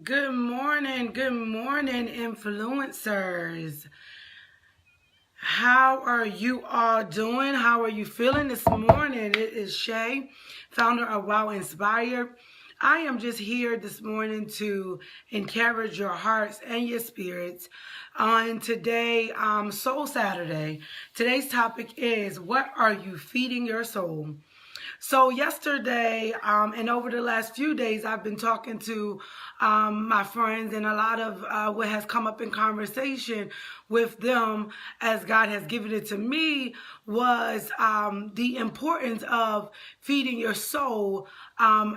Good morning, influencers. How are you all doing? How are you feeling this morning? It is Shay, founder of Wow Inspired. I am just here this morning to encourage your hearts and your spirits on today, Soul Saturday. Today's topic is, what are you feeding your soul? So yesterday and over the last few days, I've been talking to my friends, and a lot of what has come up in conversation with them as God has given it to me was the importance of feeding your soul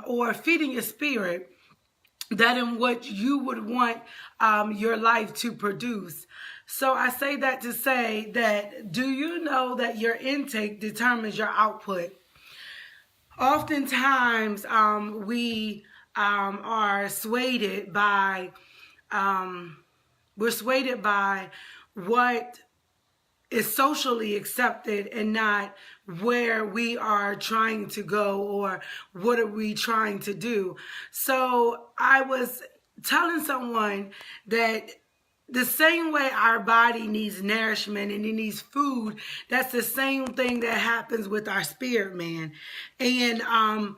or feeding your spirit, that in what you would want your life to produce. So I say that to say that, do you know that your intake determines your output? Oftentimes, we are swayed by what is socially accepted and not where we are trying to go or what are we trying to do. So I was telling someone that the same way our body needs nourishment and it needs food, that's the same thing that happens with our spirit, man. And I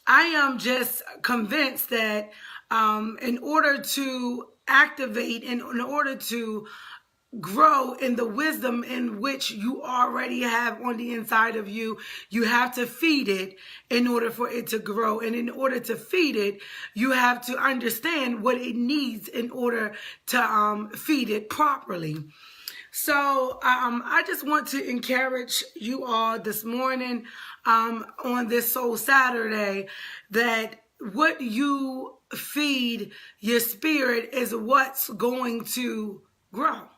am just convinced that in order to activate and in order to grow in the wisdom in which you already have on the inside of you, you have to feed it in order for it to grow. And in order to feed it, you have to understand what it needs in order to feed it properly. So I just want to encourage you all this morning on this Soul Saturday that what you feed your spirit is what's going to grow.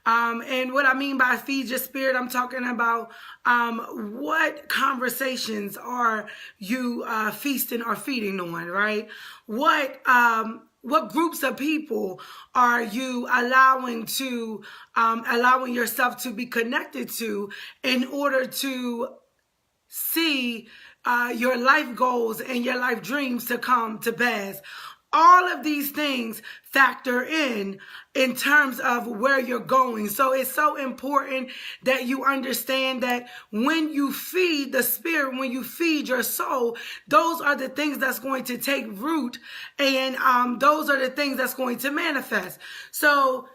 And what I mean by feed your spirit, I'm talking about what conversations are you feasting or feeding on, right? What groups of people are you allowing yourself to be connected to in order to see your life goals and your life dreams to come to pass? All of these things factor in terms of where you're going. So it's so important that you understand that when you feed the spirit, when you feed your soul, those are the things that's going to take root, and those are the things that's going to manifest. So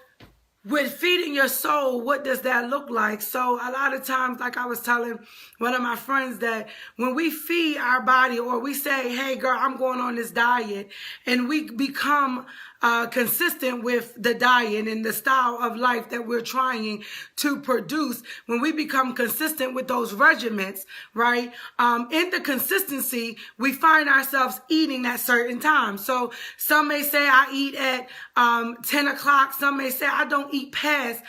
with feeding your soul, what does that look like? So a lot of times, like I was telling one of my friends, that when we feed our body or we say, hey girl, I'm going on this diet, and we become consistent with the diet and the style of life that we're trying to produce, when we become consistent with those regimens, right? In the consistency, we find ourselves eating at certain times. So some may say I eat at 10 o'clock. Some may say I don't eat past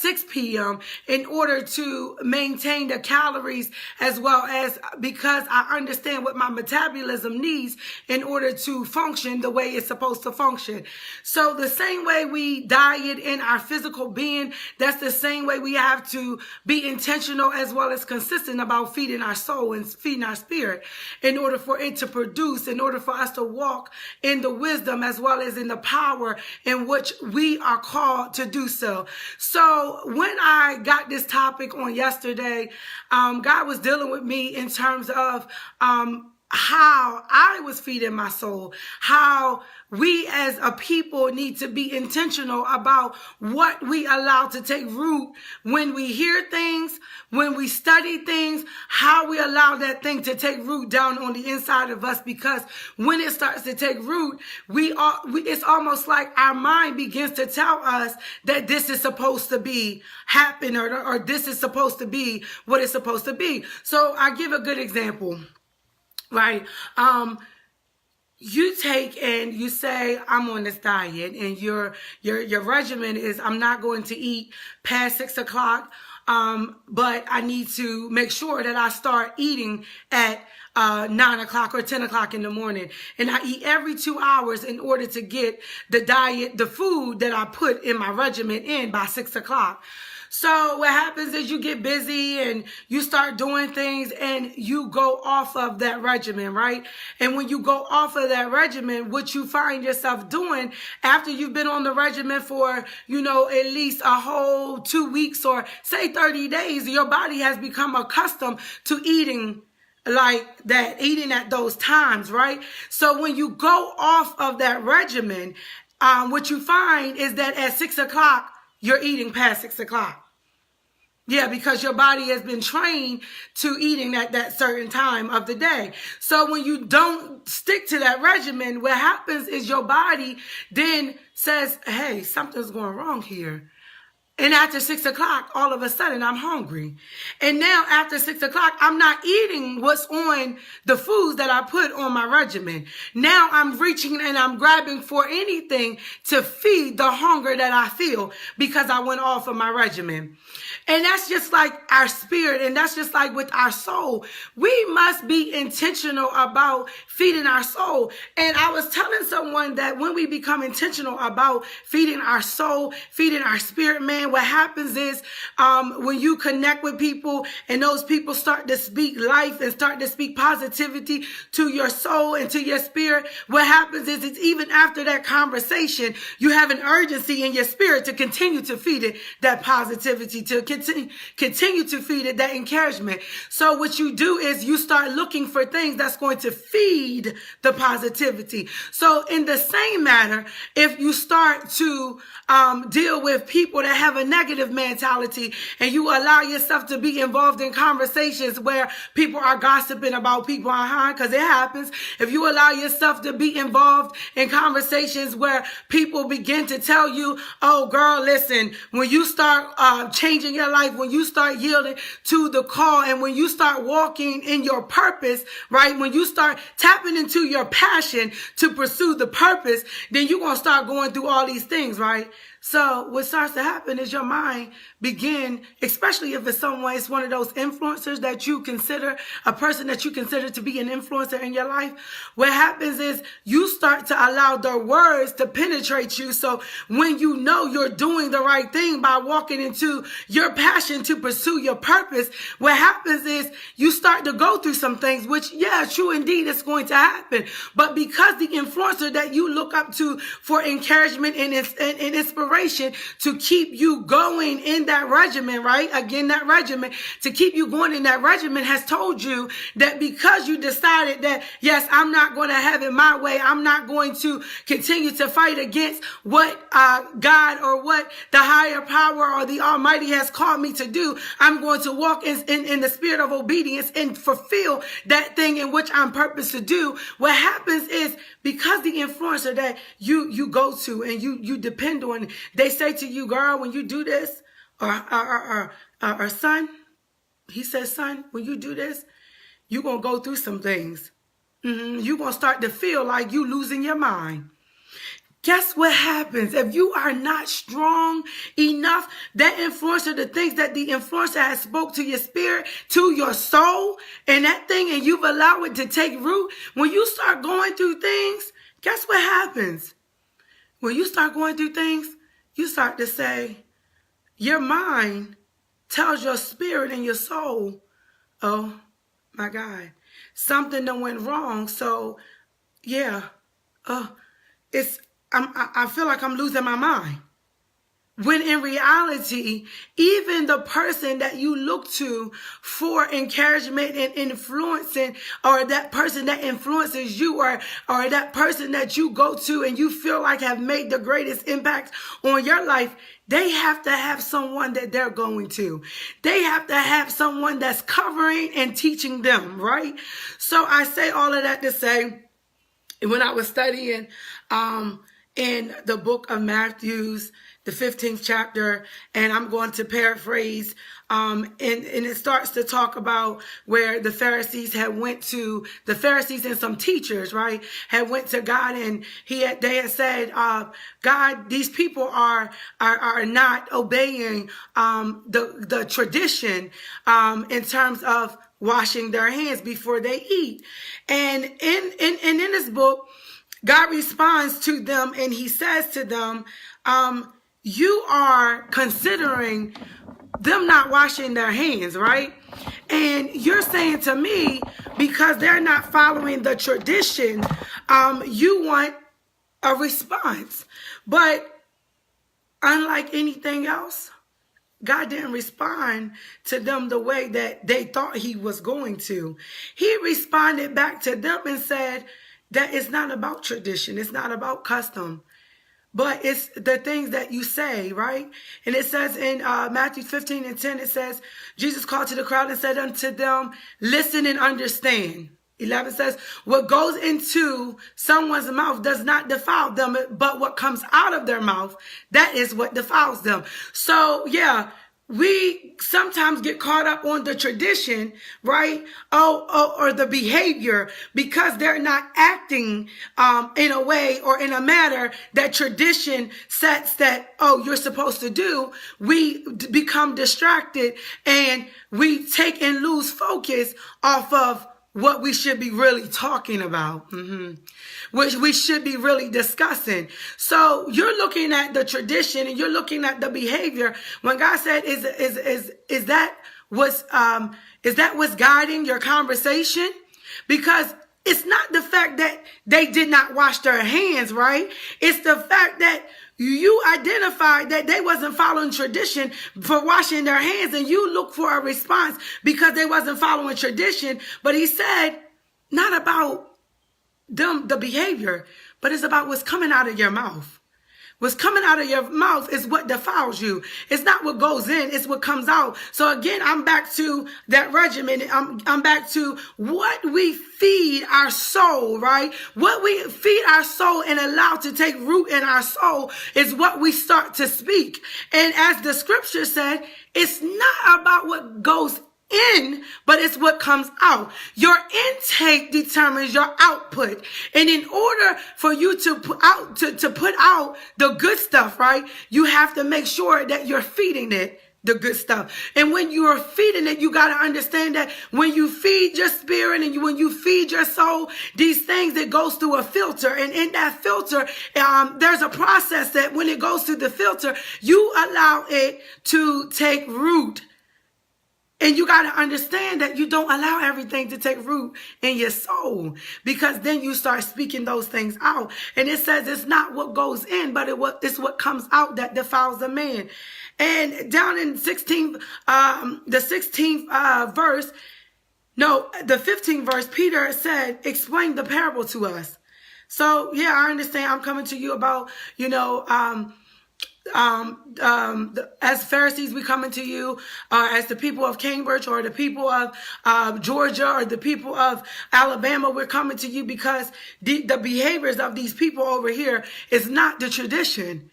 6 p.m. in order to maintain the calories, as well as because I understand what my metabolism needs in order to function the way it's supposed to function. So the same way we diet in our physical being, that's the same way we have to be intentional as well as consistent about feeding our soul and feeding our spirit in order for it to produce, in order for us to walk in the wisdom as well as in the power in which we are called to do so. So when I got this topic on yesterday, God was dealing with me in terms of how I was feeding my soul, how we as a people need to be intentional about what we allow to take root when we hear things, when we study things, how we allow that thing to take root down on the inside of us. Because when it starts to take root, it's almost like our mind begins to tell us that this is supposed to be happen, or this is supposed to be what it's supposed to be. So I give a good example. Right. You take and you say, I'm on this diet, and your regimen is, I'm not going to eat past 6 o'clock. But I need to make sure that I start eating at 9 o'clock or 10 o'clock in the morning. And I eat every 2 hours in order to get the diet, the food that I put in my regimen in by 6 o'clock. So what happens is you get busy and you start doing things and you go off of that regimen, right? And when you go off of that regimen, what you find yourself doing after you've been on the regimen for, at least a whole 2 weeks or say 30 days, your body has become accustomed to eating like that, eating at those times, right? So when you go off of that regimen, what you find is that at 6 o'clock, you're eating past 6 o'clock. Yeah, because your body has been trained to eating at that certain time of the day. So when you don't stick to that regimen, what happens is your body then says, hey, something's going wrong here. And after 6 o'clock, all of a sudden, I'm hungry. And now after 6 o'clock, I'm not eating what's on the foods that I put on my regimen. Now I'm reaching and I'm grabbing for anything to feed the hunger that I feel because I went off of my regimen. And that's just like our spirit, and that's just like with our soul. We must be intentional about feeding our soul. And I was telling someone that when we become intentional about feeding our soul, feeding our spirit, man, what happens is when you connect with people and those people start to speak life and start to speak positivity to your soul and to your spirit, what happens is it's even after that conversation, you have an urgency in your spirit to continue to feed it that positivity, to continue to feed it that encouragement. So what you do is you start looking for things that's going to feed the positivity. So in the same manner, if you start to deal with people that have a negative mentality and you allow yourself to be involved in conversations where people are gossiping about people because it happens. If you allow yourself to be involved in conversations where people begin to tell you, oh girl, listen, when you start changing your life, when you start yielding to the call, and when you start walking in your purpose, right? When you start tapping into your passion to pursue the purpose, then you're going to start going through all these things, right? So what starts to happen is your mind begin, especially if it's one of those influencers that you consider, a person that you consider to be an influencer in your life. What happens is you start to allow their words to penetrate you. So when you know you're doing the right thing by walking into your passion to pursue your purpose, what happens is you start to go through some things, which, yeah, true indeed, it's going to happen. But because the influencer that you look up to for encouragement and inspiration to keep you going in that regimen, right? Again, that regimen, to keep you going in that regimen has told you that because you decided that, yes, I'm not going to have it my way. I'm not going to continue to fight against what God or what the higher power or the Almighty has called me to do. I'm going to walk in the spirit of obedience and fulfill that thing in which I'm purposed to do. What happens is because the influencer that you go to and you depend on, they say to you, girl, when you do this, or son, he says, son, when you do this, you're going to go through some things. You're going to start to feel like you losing your mind. Guess what happens? If you are not strong enough, that influencer, the things that the influencer has spoke to your spirit, to your soul, and that thing, and you've allowed it to take root, when you start going through things, guess what happens? When you start going through things, you start to say, your mind tells your spirit and your soul, oh my God, something done went wrong. So yeah, I feel like I'm losing my mind. When in reality, even the person that you look to for encouragement and influencing, or that person that influences you, or that person that you go to and you feel like have made the greatest impact on your life, they have to have someone that they're going to. They have to have someone that's covering and teaching them, right? So I say all of that to say, when I was studying in the book of Matthew, the 15th chapter, and I'm going to paraphrase, and it starts to talk about where the Pharisees and some teachers, right, had went to God, and they had said, God, these people are not obeying the tradition in terms of washing their hands before they eat. And in this book, God responds to them and he says to them, you are considering them not washing their hands, right? And you're saying to me, because they're not following the tradition, you want a response. But unlike anything else, God didn't respond to them the way that they thought he was going to. He responded back to them and said that it's not about tradition. It's not about custom. But it's the things that you say, right? And it says in Matthew 15:10, it says, Jesus called to the crowd and said unto them, listen and understand. 11 says, what goes into someone's mouth does not defile them, but what comes out of their mouth, that is what defiles them. So, yeah, we sometimes get caught up on the tradition, right? Or the behavior, because they're not acting in a way or in a manner that tradition sets that, you're supposed to do. We become distracted and we take and lose focus off of what we should be really talking about, which we should be really discussing. So you're looking at the tradition and you're looking at the behavior. When God said, is that what's guiding your conversation? Because it's not the fact that they did not wash their hands, right? It's the fact that you identified that they wasn't following tradition for washing their hands, and you look for a response because they wasn't following tradition. But he said, not about them, the behavior, but it's about what's coming out of your mouth. What's coming out of your mouth is what defiles you. It's not what goes in, it's what comes out. So again, I'm back to that regimen. I'm back to what we feed our soul, right? What we feed our soul and allow to take root in our soul is what we start to speak. And as the scripture said, it's not about what goes in, but it's what comes out. Your intake determines your output. And in order for you to put out the good stuff, right, you have to make sure that you're feeding it the good stuff. And when you are feeding it, you got to understand that when you feed your spirit and when you feed your soul, these things, it goes through a filter. And in that filter, there's a process that when it goes through the filter, you allow it to take root. And you got to understand that you don't allow everything to take root in your soul, because then you start speaking those things out. And it says it's not what goes in, but it's what comes out that defiles a man. And down in the 16th verse, the 15th verse, Peter said, explain the parable to us. So, yeah, I understand. I'm coming to you about, as Pharisees, we coming to you, as the people of Cambridge or the people of Georgia or the people of Alabama, we're coming to you because the behaviors of these people over here is not the tradition.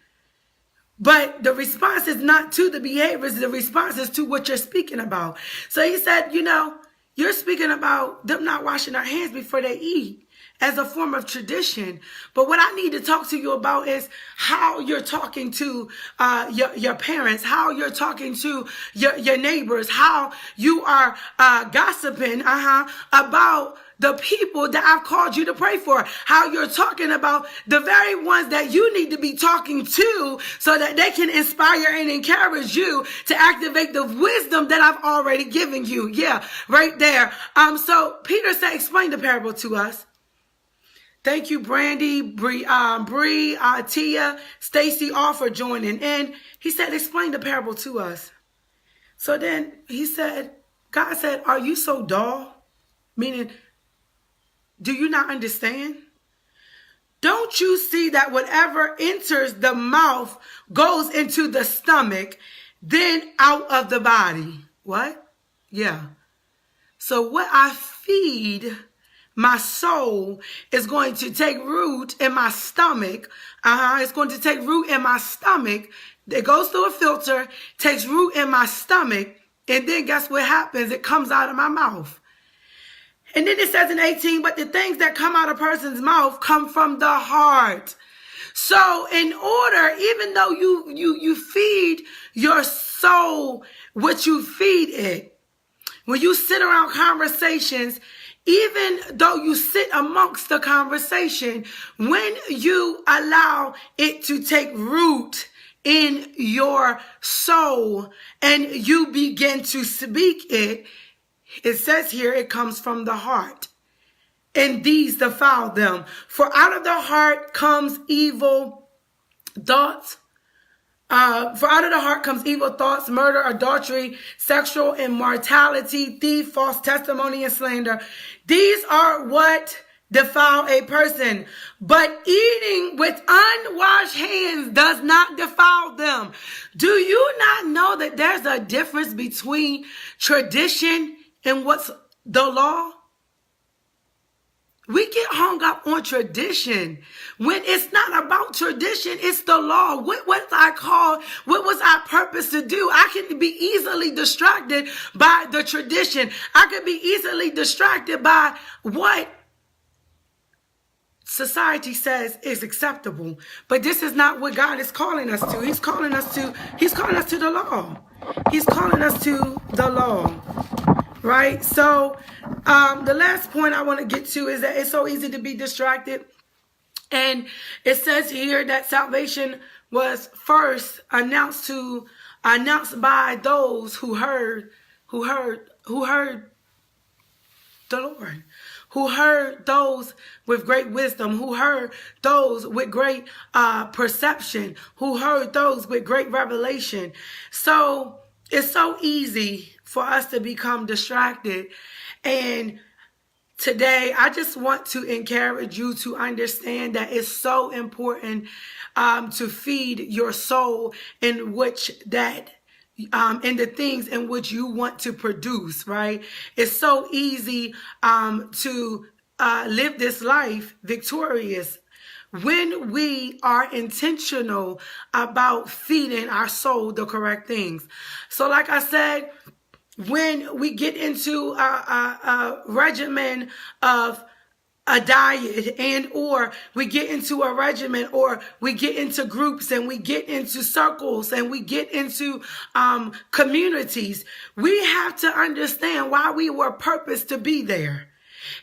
But the response is not to the behaviors. The response is to what you're speaking about. So he said, you're speaking about them not washing their hands before they eat as a form of tradition. But what I need to talk to you about is how you're talking to your parents, how you're talking to your neighbors, how you are gossiping about the people that I've called you to pray for, how you're talking about the very ones that you need to be talking to so that they can inspire and encourage you to activate the wisdom that I've already given you. Yeah, right there. So Peter said, explain the parable to us. Thank you, Brandy, Bree, Tia, Stacy, all for joining in. He said, explain the parable to us. So then God said, are you so dull? Meaning, do you not understand? Don't you see that whatever enters the mouth goes into the stomach, then out of the body? What? Yeah. So what I feed my soul is going to take root in my stomach. It's going to take root in my stomach. It goes through a filter, takes root in my stomach, and then guess what happens? It comes out of my mouth. And then it says in 18, but the things that come out of a person's mouth come from the heart. So in order, even though you feed your soul what you feed it, When you sit around conversations, even though you sit amongst the conversation, when you allow it to take root in your soul and you begin to speak it, it says here it comes from the heart. And these defile them. For out of the heart comes evil thoughts. For out of the heart comes evil thoughts, murder, adultery, sexual immorality, thief, false testimony, and slander. These are what defile a person. But eating with unwashed hands does not defile them. Do you not know that there's a difference between tradition and what's the law? We get hung up on tradition when it's not about tradition, it's the law. What was I purposed to do? I can be easily distracted by the tradition. I could be easily distracted by what society says is acceptable. But this is not what God is calling us to. He's calling us to the law. He's calling us to the law. Right? So the last point I want to get to is that it's so easy to be distracted. And it says here that salvation was first announced by those who heard the Lord, who heard those with great wisdom, who heard those with great perception, who heard those with great revelation. So it's so easy for us to become distracted. And today, I just want to encourage you to understand that it's so important to feed your soul in the things in which you want to produce, right? It's so easy to live this life victorious when we are intentional about feeding our soul the correct things. So like I said, when we get into a regimen of a diet, and or we get into a regimen, or we get into groups, and we get into circles, and we get into communities, we have to understand why we were purposed to be there.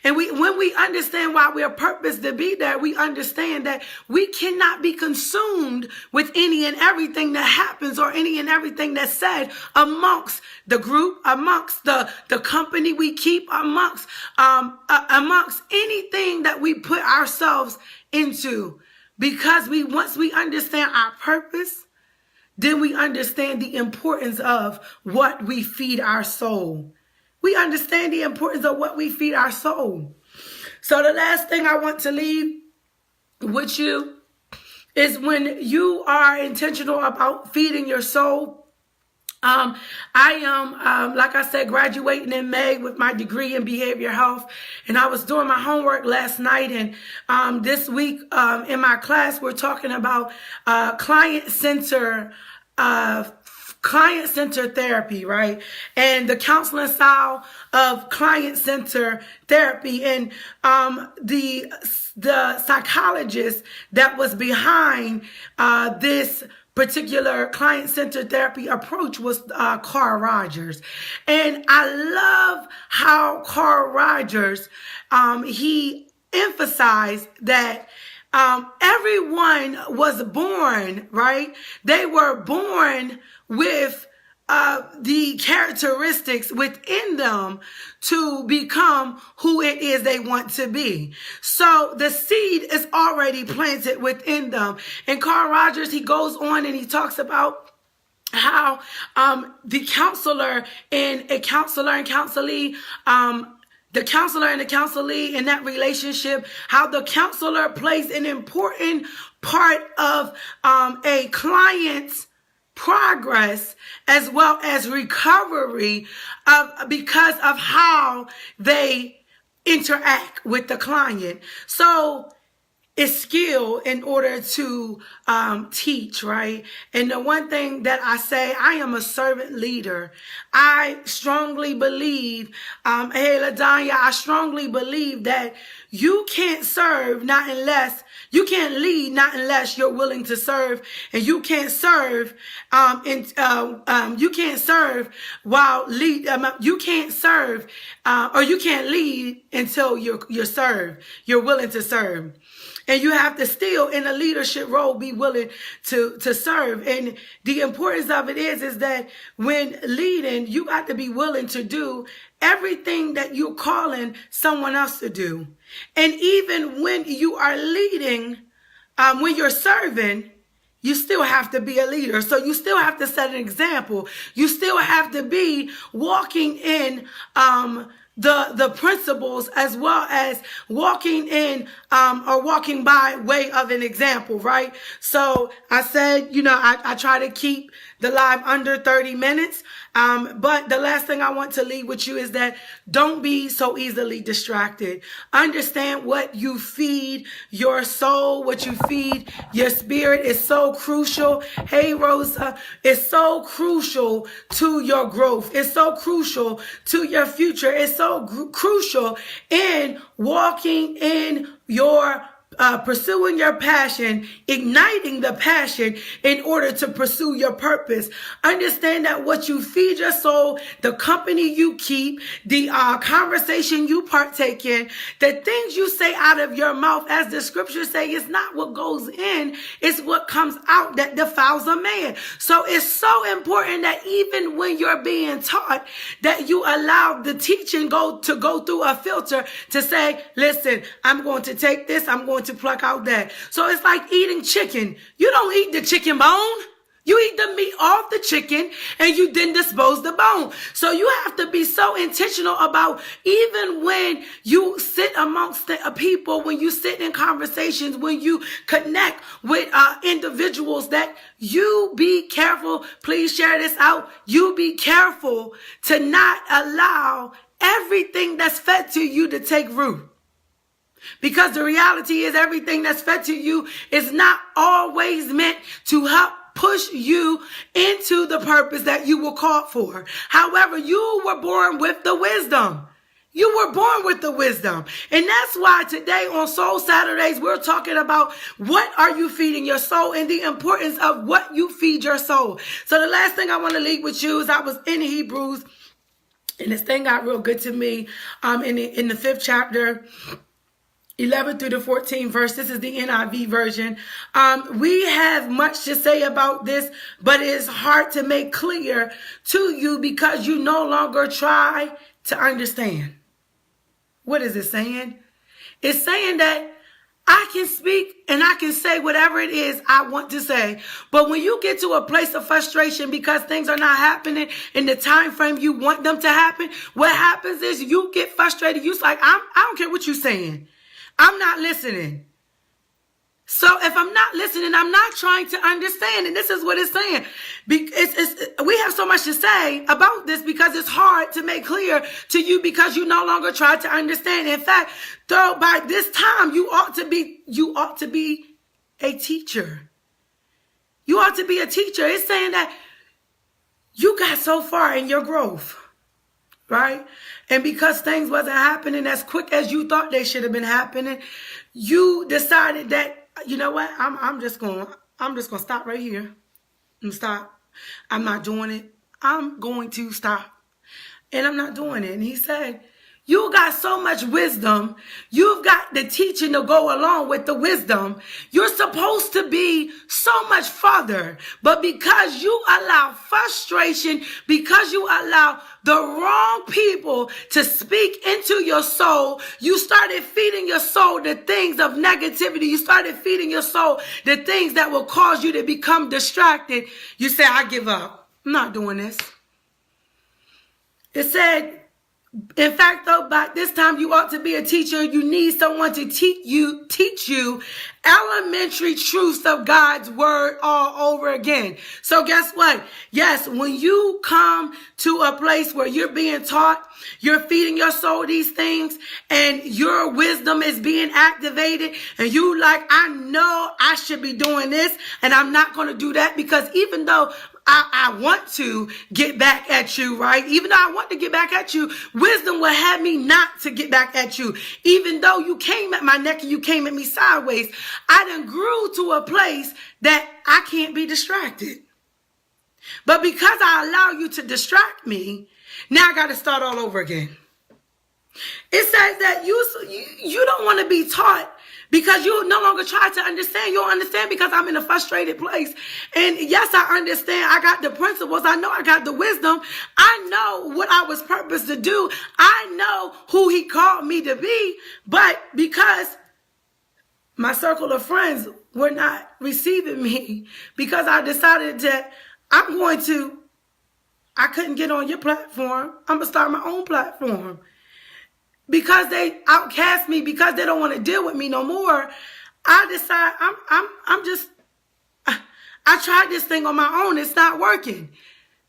And when we understand why we are purposed to be there, we understand that we cannot be consumed with any and everything that happens or any and everything that's said amongst the group, amongst the company we keep, amongst anything that we put ourselves into. Because once we understand our purpose, then we understand the importance of what we feed our soul. We understand the importance of what we feed our soul. So the last thing I want to leave with you is when you are intentional about feeding your soul. I am, like I said, graduating in May with my degree in behavioral health. And I was doing my homework last night. And this week in my class, we're talking about client-centered therapy, right? And the counseling style of client-centered therapy. And the psychologist that was behind this particular client-centered therapy approach was Carl Rogers. And I love how Carl Rogers, he emphasized that everyone was born, right? They were born with the characteristics within them to become who it is they want to be. So the seed is already planted within them. And Carl Rogers, he goes on and he talks about how the counselor and counselee, the counselor and the counselee in that relationship, how the counselor plays an important part of a client's progress as well as recovery because of how they interact with the client. So is skill in order to teach, right? And the one thing that I say, I am a servant leader. I strongly believe, hey, LaDanya, I strongly believe that you can't serve not unless you can't lead not unless you're willing to serve, and you can't serve you can't serve while lead you can't serve or you can't lead until you're served. You're willing to serve. And you have to still, in a leadership role, be willing to serve. And the importance of it is that when leading, you got to be willing to do everything that you're calling someone else to do. And even when you are leading, when you're serving, you still have to be a leader. So you still have to set an example. You still have to be walking in the principles, as well as walking in or walking by way of an example, right? So I said, I try to keep the live under 30 minutes. But the last thing I want to leave with you is that don't be so easily distracted. Understand what you feed your soul, what you feed your spirit is so crucial. Hey, Rosa, it's so crucial to your growth. It's so crucial to your future. It's so crucial in walking in your pursuing your passion, igniting the passion in order to pursue your purpose. Understand that what you feed your soul, the company you keep, the conversation you partake in, the things you say out of your mouth, as the scriptures say, is not what goes in, it's what comes out that defiles a man. So it's so important that even when you're being taught, that you allow the teaching go through a filter to say, listen, I'm going to take this, I'm going to pluck out that. So it's like eating chicken. You don't eat the chicken bone. You eat the meat off the chicken and you then dispose the bone. So you have to be so intentional about, even when you sit amongst the people, when you sit in conversations, when you connect with individuals, that you be careful. Please share this out. You be careful to not allow everything that's fed to you to take root. Because the reality is, everything that's fed to you is not always meant to help push you into the purpose that you were called for. However, you were born with the wisdom. You were born with the wisdom. And that's why today on Soul Saturdays, we're talking about what are you feeding your soul and the importance of what you feed your soul. So the last thing I want to leave with you is, I was in Hebrews, and this thing got real good to me in the 5th chapter. 11 through the 14th verse. This is the NIV version. We have much to say about this, but it is hard to make clear to you because you no longer try to understand. What is it saying? It's saying that I can speak and I can say whatever it is I want to say. But when you get to a place of frustration because things are not happening in the time frame you want them to happen, what happens is you get frustrated. You're like, I don't care what you're saying. I'm not listening. So if I'm not listening, I'm not trying to understand. And this is what it's saying. We have so much to say about this because it's hard to make clear to you because you no longer try to understand. In fact, though, by this time, you ought to be a teacher. You ought to be a teacher. It's saying that you got so far in your growth. Right? And because things wasn't happening as quick as you thought they should have been happening, you decided that, you know what, I'm just gonna stop right here. Stop. I'm not doing it. I'm going to stop. And I'm not doing it. And he said, you got so much wisdom. You've got the teaching to go along with the wisdom. You're supposed to be so much further. But because you allow frustration, because you allow the wrong people to speak into your soul, you started feeding your soul the things of negativity. You started feeding your soul the things that will cause you to become distracted. You say, I give up. I'm not doing this. It said, In fact, though, by this time you ought to be a teacher. You need someone to teach you elementary truths of God's word all over again. So guess what? Yes, when you come to a place where you're being taught, you're feeding your soul these things, and your wisdom is being activated, and you like, I know I should be doing this, and I'm not going to do that, because even though I want to get back at you, right? Even though I want to get back at you, wisdom will have me not to get back at you. Even though you came at my neck and you came at me sideways, I done grew to a place that I can't be distracted. But because I allow you to distract me, now I got to start all over again. It says that you don't want to be taught because you no longer try to understand. You don't understand because I'm in a frustrated place. And yes, I understand. I got the principles. I know I got the wisdom. I know what I was purposed to do. I know who he called me to be. But because my circle of friends were not receiving me, because I decided that I couldn't get on your platform. I'm going to start my own platform. Because they outcast me, because they don't want to deal with me no more, I decide I tried this thing on my own. It's not working.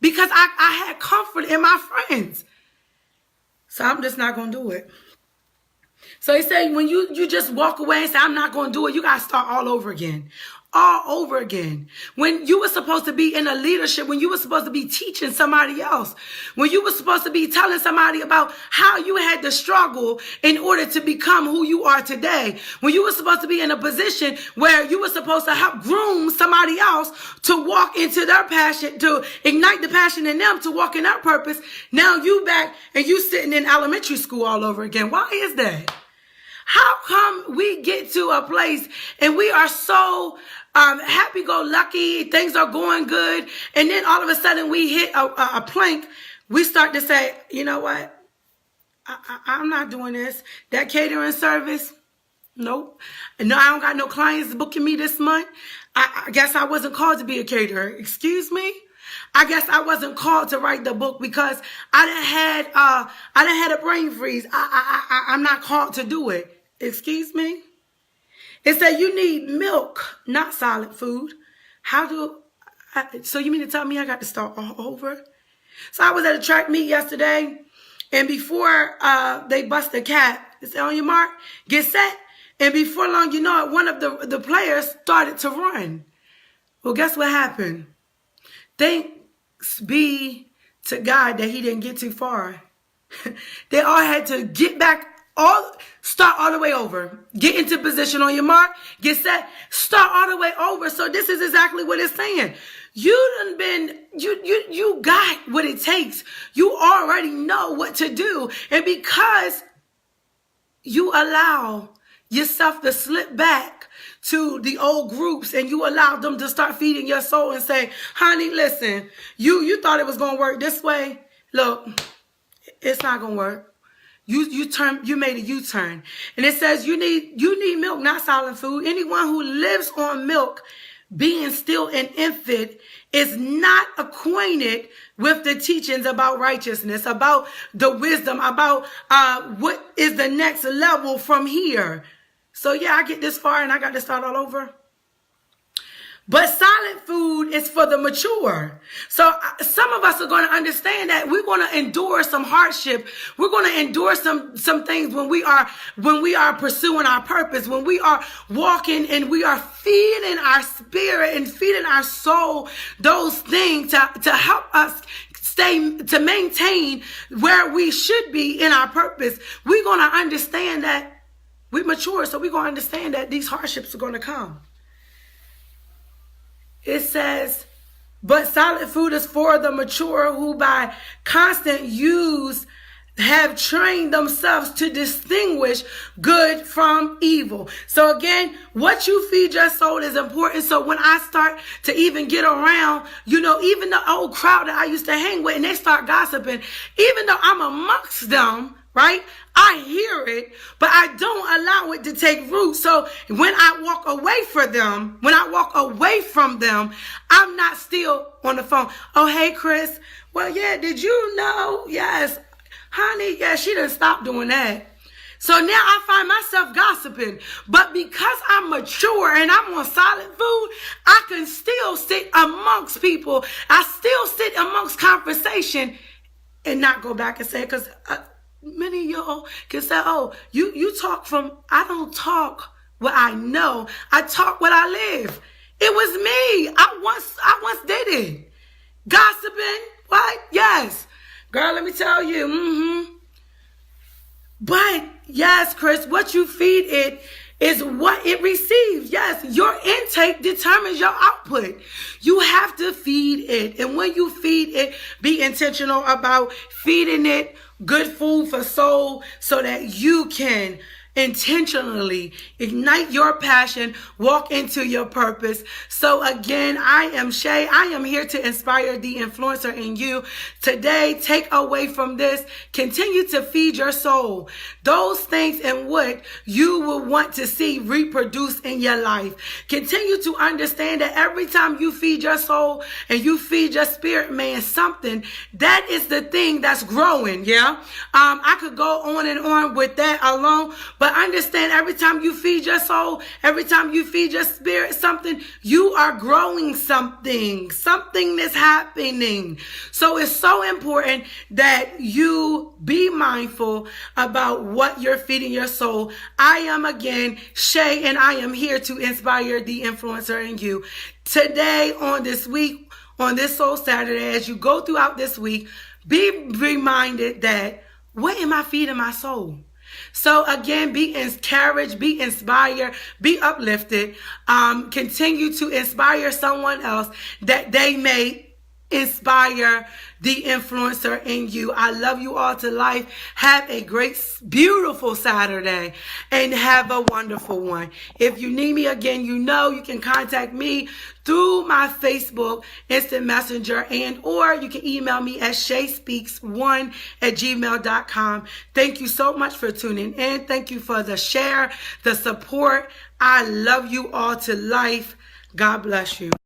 Because I had comfort in my friends. So I'm just not going to do it. So he said, when you just walk away and say, I'm not going to do it, you got to start all over again. All over again. When you were supposed to be in a leadership, when you were supposed to be teaching somebody else, when you were supposed to be telling somebody about how you had to struggle in order to become who you are today, when you were supposed to be in a position where you were supposed to help groom somebody else to walk into their passion, to ignite the passion in them, to walk in their purpose, now you back and you sitting in elementary school all over again. Why is that? How come we get to a place and we are so happy-go-lucky, things are going good, and then all of a sudden we hit a plank, we start to say, you know what, I'm not doing this. That catering service, nope. No, I don't got no clients booking me this month. I guess I wasn't called to be a caterer. Excuse me? I guess I wasn't called to write the book because I done had a brain freeze. I'm not called to do it. Excuse me? It said you need milk, not solid food. So you mean to tell me I got to start all over? So I was at a track meet yesterday, and before they bust the cap, they said, on your mark, get set. And before long, you know it, one of the players started to run. Well, guess what happened? Thanks be to God that he didn't get too far. They all had to get back, start all the way over. Get into position on your mark, get set, start all the way over. So this is exactly what it's saying. You got what it takes. You already know what to do. And because you allow yourself to slip back to the old groups and you allow them to start feeding your soul and say, honey, listen, you thought it was going to work this way. Look, it's not going to work. You made a U-turn. And it says you need milk, not solid food. Anyone who lives on milk, being still an infant, is not acquainted with the teachings about righteousness, about the wisdom, about what is the next level from here. So yeah, I get this far and I got to start all over. But solid food is for the mature. So some of us are going to understand that we're going to endure some hardship. We're going to endure some things when we are pursuing our purpose, when we are walking and we are feeding our spirit and feeding our soul those things to help us to maintain where we should be in our purpose. We're going to understand that we're mature, so we're going to understand that these hardships are going to come. It says, but solid food is for the mature who by constant use have trained themselves to distinguish good from evil. So again, what you feed your soul is important. So when I start to even get around, even the old crowd that I used to hang with and they start gossiping, even though I'm amongst them, right? I hear it, but I don't allow it to take root. So when I walk away from them, I'm not still on the phone. Oh, hey, Chris. Well, yeah, did you know? Yes. Honey, yeah, she done stopped doing that. So now I find myself gossiping. But because I'm mature and I'm on solid food, I can still sit amongst people. I still sit amongst conversation and not go back and say, because many of y'all can say, oh, you talk from, I don't talk what I know. I talk what I live. It was me. I once did it. Gossiping, what? Yes. Girl, let me tell you. But yes, Chris, what you feed it is what it receives. Yes, your intake determines your output. You have to feed it. And when you feed it, be intentional about feeding it good food for soul so that you can intentionally ignite your passion, walk into your purpose. So again, I am Shay. I am here to inspire the influencer in you. Today, take away from this, continue to feed your soul. Those things and what you will want to see reproduced in your life. Continue to understand that every time you feed your soul and you feed your spirit man something, that is the thing that's growing. Yeah. I could go on and on with that alone, but understand every time you feed your soul, every time you feed your spirit something, you are growing something that's happening. So it's so important that you be mindful about what you're feeding your soul. I am again Shay, and I am here to inspire the influencer in you. Today, on this week, on this Soul Saturday, as you go throughout this week, be reminded that what am I feeding my soul? So again, be encouraged, be inspired, be uplifted. Continue to inspire someone else that they may inspire the influencer in you. I love you all to life. Have a great, beautiful Saturday and have a wonderful one. If you need me again, you know you can contact me through my Facebook, Instant Messenger, and or you can email me at shayspeaks1@gmail.com. Thank you so much for tuning in. Thank you for the share, the support. I love you all to life. God bless you.